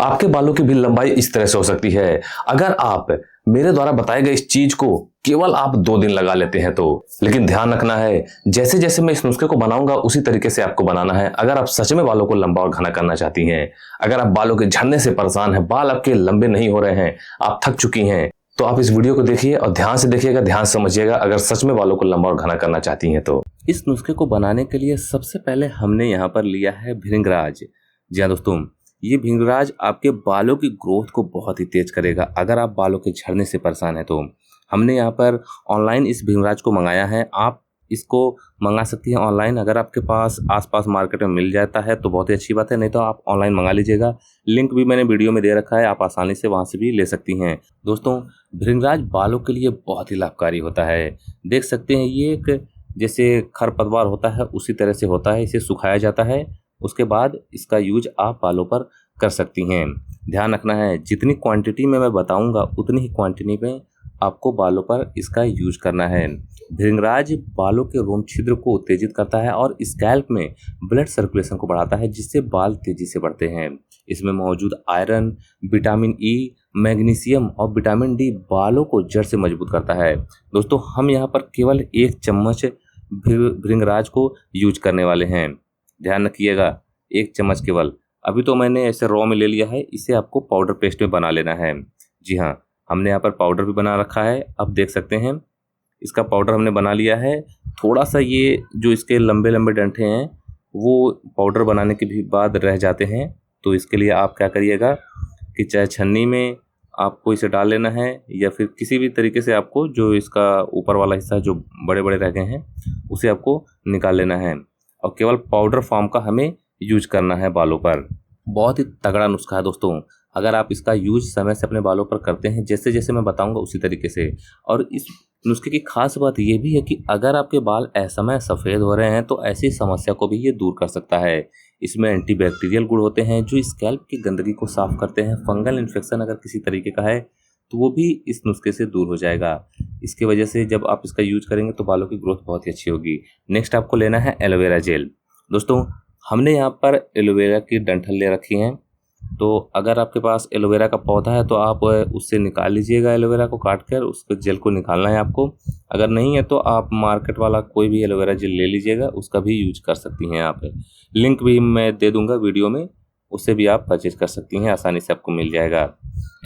आपके बालों की भी लंबाई इस तरह से हो सकती है अगर आप मेरे द्वारा बताए गए इस चीज को केवल आप 2 दिन लगा लेते हैं तो। लेकिन ध्यान रखना है, जैसे जैसे मैं इस नुस्खे को बनाऊंगा उसी तरीके से आपको बनाना है। अगर आप सच में बालों को लंबा और घना करना चाहती हैं, अगर आप बालों के झड़ने से परेशान हैं, बाल आपके लंबे नहीं हो रहे हैं, आप थक चुकी हैं, तो आप इस वीडियो को देखिए और ध्यान से देखिएगा, ध्यान समझिएगा अगर सच में बालों को लंबा और घना करना चाहती हैं तो। इस नुस्खे को बनाने के लिए सबसे पहले हमने यहाँ पर लिया है भृंगराज। जी हाँ दोस्तों, ये भृंगराज आपके बालों की ग्रोथ को बहुत ही तेज करेगा अगर आप बालों के झड़ने से परेशान हैं तो। हमने यहाँ पर ऑनलाइन इस भृंगराज को मंगाया है। आप इसको मंगा सकती हैं ऑनलाइन। अगर आपके पास आसपास मार्केट में मिल जाता है तो बहुत ही अच्छी बात है, नहीं तो आप ऑनलाइन मंगा लीजिएगा। लिंक भी मैंने वीडियो में दे रखा है, आप आसानी से वहाँ से भी ले सकती हैं। दोस्तों, भृंगराज बालों के लिए बहुत ही लाभकारी होता है। देख सकते हैं, ये एक जैसे खरपतवार होता है उसी तरह से होता है। इसे सुखाया जाता है, उसके बाद इसका यूज आप बालों पर कर सकती हैं। ध्यान रखना है, जितनी क्वांटिटी में मैं बताऊंगा उतनी ही क्वांटिटी में आपको बालों पर इसका यूज करना है। भृंगराज बालों के रोम छिद्र को उत्तेजित करता है और स्कैल्प में ब्लड सर्कुलेशन को बढ़ाता है, जिससे बाल तेजी से बढ़ते हैं। इसमें मौजूद आयरन, विटामिन ई, मैग्नीशियम और विटामिन डी बालों को जड़ से मजबूत करता है। दोस्तों, हम यहाँ पर केवल 1 चम्मच भृंगराज को यूज करने वाले हैं। ध्यान रखिएगा, 1 चम्मच केवल। अभी तो मैंने ऐसे रॉ में ले लिया है, इसे आपको पाउडर पेस्ट में बना लेना है। जी हाँ, हमने यहाँ पर पाउडर भी बना रखा है। अब देख सकते हैं, इसका पाउडर हमने बना लिया है। थोड़ा सा ये जो इसके लंबे लंबे डंठे हैं वो पाउडर बनाने के भी बाद रह जाते हैं, तो इसके लिए आप क्या करिएगा कि चाहे छन्नी में आपको इसे डाल लेना है या फिर किसी भी तरीके से आपको जो इसका ऊपर वाला हिस्सा जो बड़े बड़े रह गए हैं उसे आपको निकाल लेना है और केवल पाउडर फॉर्म का हमें यूज करना है बालों पर। बहुत ही तगड़ा नुस्खा है दोस्तों, अगर आप इसका यूज समय से अपने बालों पर करते हैं जैसे जैसे मैं बताऊंगा उसी तरीके से। और इस नुस्खे की खास बात यह भी है कि अगर आपके बाल असमय सफ़ेद हो रहे हैं तो ऐसी समस्या को भी ये दूर कर सकता है। इसमें एंटीबैक्टीरियल गुण होते हैं जो स्कैल्प की गंदगी को साफ करते हैं। फंगल इन्फेक्शन अगर किसी तरीके का है तो वो भी इस नुस्खे से दूर हो जाएगा। इसकी वजह से जब आप इसका यूज करेंगे तो बालों की ग्रोथ बहुत ही अच्छी होगी। नेक्स्ट आपको लेना है एलोवेरा जेल। दोस्तों, हमने यहाँ पर एलोवेरा की डंठल ले रखी हैं, तो अगर आपके पास एलोवेरा का पौधा है तो आप उससे निकाल लीजिएगा। एलोवेरा को काट कर उसके जेल को निकालना है आपको। अगर नहीं है तो आप मार्केट वाला कोई भी एलोवेरा जेल ले लीजिएगा, उसका भी यूज कर सकती हैं आप। लिंक भी मैं दे दूंगा वीडियो में, उससे भी आप परचेज कर सकती हैं, आसानी से आपको मिल जाएगा।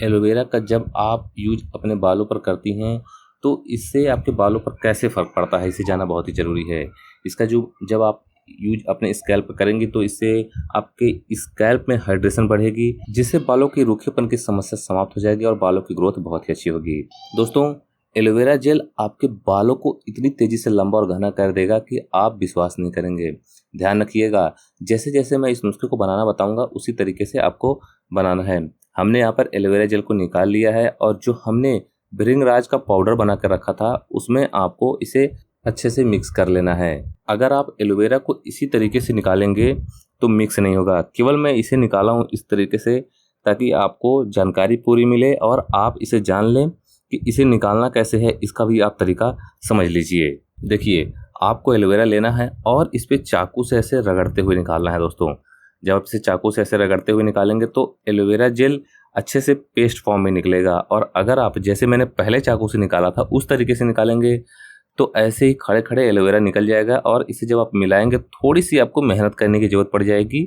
एलोवेरा का जब आप यूज अपने बालों पर करती हैं तो इससे आपके बालों पर कैसे फ़र्क पड़ता है इसे जानना बहुत ही ज़रूरी है। इसका जब आप यूज अपने स्कैल्प पर करेंगे तो इससे आपके स्कैल्प में हाइड्रेशन बढ़ेगी, जिससे बालों की रूखेपन की समस्या समाप्त हो जाएगी और बालों की ग्रोथ बहुत ही अच्छी होगी। दोस्तों, एलोवेरा जेल आपके बालों को इतनी तेज़ी से लंबा और घना कर देगा कि आप विश्वास नहीं करेंगे। ध्यान रखिएगा, जैसे जैसे मैं इस नुस्खे को बनाना बताऊंगा उसी तरीके से आपको बनाना है। हमने यहाँ पर एलोवेरा जेल को निकाल लिया है और जो हमने भृंगराज का पाउडर बना कर रखा था उसमें आपको इसे अच्छे से मिक्स कर लेना है। अगर आप एलोवेरा को इसी तरीके से निकालेंगे तो मिक्स नहीं होगा। केवल मैं इसे निकाला हूँ इस तरीके से ताकि आपको जानकारी पूरी मिले और आप इसे जान लें कि इसे निकालना कैसे है, इसका भी आप तरीका समझ लीजिए। देखिए, आपको एलोवेरा लेना है और इस पर चाकू से ऐसे रगड़ते हुए निकालना है। दोस्तों, जब आप इसे चाकू से ऐसे रगड़ते हुए निकालेंगे तो एलोवेरा जेल अच्छे से पेस्ट फॉर्म में निकलेगा। और अगर आप जैसे मैंने पहले चाकू से निकाला था उस तरीके से निकालेंगे तो ऐसे ही खड़े खड़े एलोवेरा निकल जाएगा। और इसे जब आप मिलाएंगे थोड़ी सी आपको मेहनत करने की ज़रूरत पड़ जाएगी,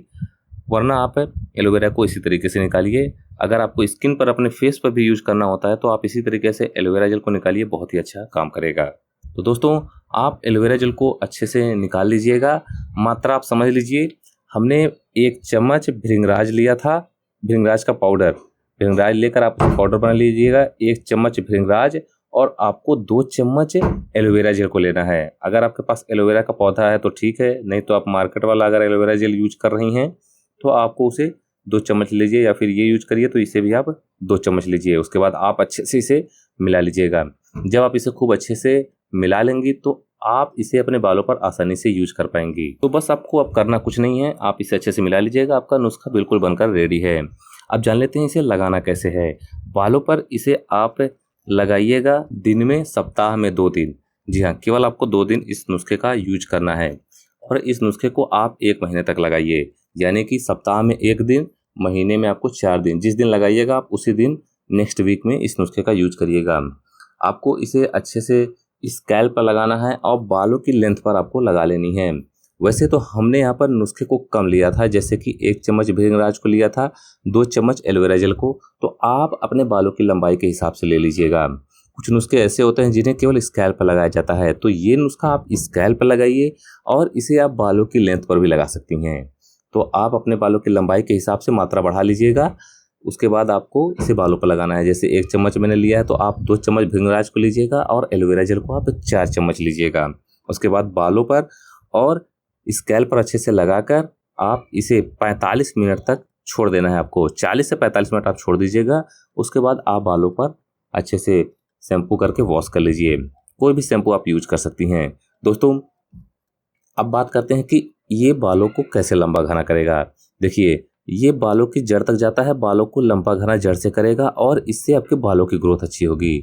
वरना आप एलोवेरा को इसी तरीके से निकालिए। अगर आपको स्किन पर अपने फेस पर भी यूज करना होता है तो आप इसी तरीके से एलोवेरा जेल को निकालिए, बहुत ही अच्छा काम करेगा। तो दोस्तों, आप एलोवेरा जेल को अच्छे से निकाल लीजिएगा। मात्रा आप समझ लीजिए, हमने 1 चम्मच भृंगराज लिया था, भृंगराज का पाउडर। भृंगराज लेकर आप पाउडर बना लीजिएगा, 1 चम्मच भृंगराज, और आपको 2 चम्मच एलोवेरा जेल को लेना है। अगर आपके पास एलोवेरा का पौधा है तो ठीक है, नहीं तो आप मार्केट वाला अगर एलोवेरा जेल यूज कर रही हैं तो आपको उसे 2 चम्मच लीजिए, या फिर ये यूज करिए तो इसे भी आप 2 चम्मच लीजिए। उसके बाद आप अच्छे से इसे मिला लीजिएगा। जब आप इसे खूब अच्छे से मिला लेंगी तो आप इसे अपने बालों पर आसानी से यूज कर पाएंगी। तो बस आपको अब करना कुछ नहीं है, आप इसे अच्छे से मिला लीजिएगा, आपका नुस्खा बिल्कुल बनकर रेडी है। अब जान लेते हैं इसे लगाना कैसे है। बालों पर इसे आप लगाइएगा दिन में, सप्ताह में 2 दिन। जी हाँ, केवल आपको 2 दिन इस नुस्खे का यूज करना है और इस नुस्खे को आप 1 महीने तक लगाइए, यानी कि सप्ताह में 1 दिन महीने में आपको 4 दिन, जिस दिन लगाइएगा आप उसी दिन नेक्स्ट वीक में इस नुस्खे का यूज करिएगा। आपको इसे अच्छे से स्कैल्प पर लगाना है और बालों की लेंथ पर आपको लगा लेनी है। वैसे तो हमने यहाँ पर नुस्खे को कम लिया था, जैसे कि 1 चम्मच भृंगराज को लिया था, 2 चम्मच एलोवेरा जेल को, तो आप अपने बालों की लंबाई के हिसाब से ले लीजिएगा। कुछ नुस्खे ऐसे होते हैं जिन्हें केवल स्कैल्प पर लगाया जाता है, तो ये नुस्खा आप स्कैल्प पर लगाइए और इसे आप बालों की लेंथ पर भी लगा सकती हैं। तो आप अपने बालों की लंबाई के हिसाब से मात्रा बढ़ा लीजिएगा। उसके बाद आपको इसे बालों पर लगाना है। जैसे 1 चम्मच मैंने लिया है तो आप 2 चम्मच भृंगराज को लीजिएगा और एलोवेरा जेल को आप 4 चम्मच लीजिएगा। उसके बाद बालों पर और स्कैल्प पर अच्छे से लगाकर आप इसे 45 मिनट तक छोड़ देना है आपको। 40 से 45 मिनट आप छोड़ दीजिएगा। उसके बाद आप बालों पर अच्छे से शैम्पू करके वॉश कर लीजिए। कोई भी शैम्पू आप यूज कर सकती हैं। दोस्तों, अब बात करते हैं कि ये बालों को कैसे लंबा घना करेगा। देखिए, ये बालों की जड़ तक जाता है, बालों को लंबा घना जड़ से करेगा और इससे आपके बालों की ग्रोथ अच्छी होगी।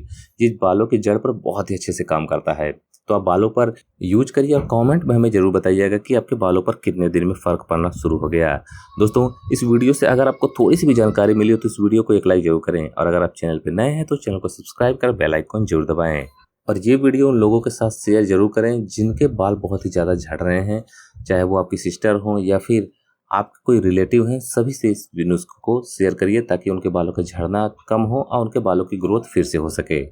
ये बालों की जड़ पर बहुत ही अच्छे से काम करता है। तो आप बालों पर यूज करिए और कमेंट में हमें जरूर बताइएगा कि आपके बालों पर कितने दिन में फ़र्क पड़ना शुरू हो गया। दोस्तों, इस वीडियो से अगर आपको थोड़ी सी भी जानकारी मिली हो तो इस वीडियो को एक लाइक जरूर करें और अगर आप चैनल पर नए हैं तो चैनल को सब्सक्राइब कर बेल आइकन जरूर दबाएं और ये वीडियो उन लोगों के साथ शेयर जरूर करें जिनके बाल बहुत ही ज़्यादा झड़ रहे हैं, चाहे वो आपकी सिस्टर हों या फिर आपके कोई रिलेटिव हैं। सभी से इस नुस्खे को शेयर करिए ताकि उनके बालों का झड़ना कम हो और उनके बालों की ग्रोथ फिर से हो सके।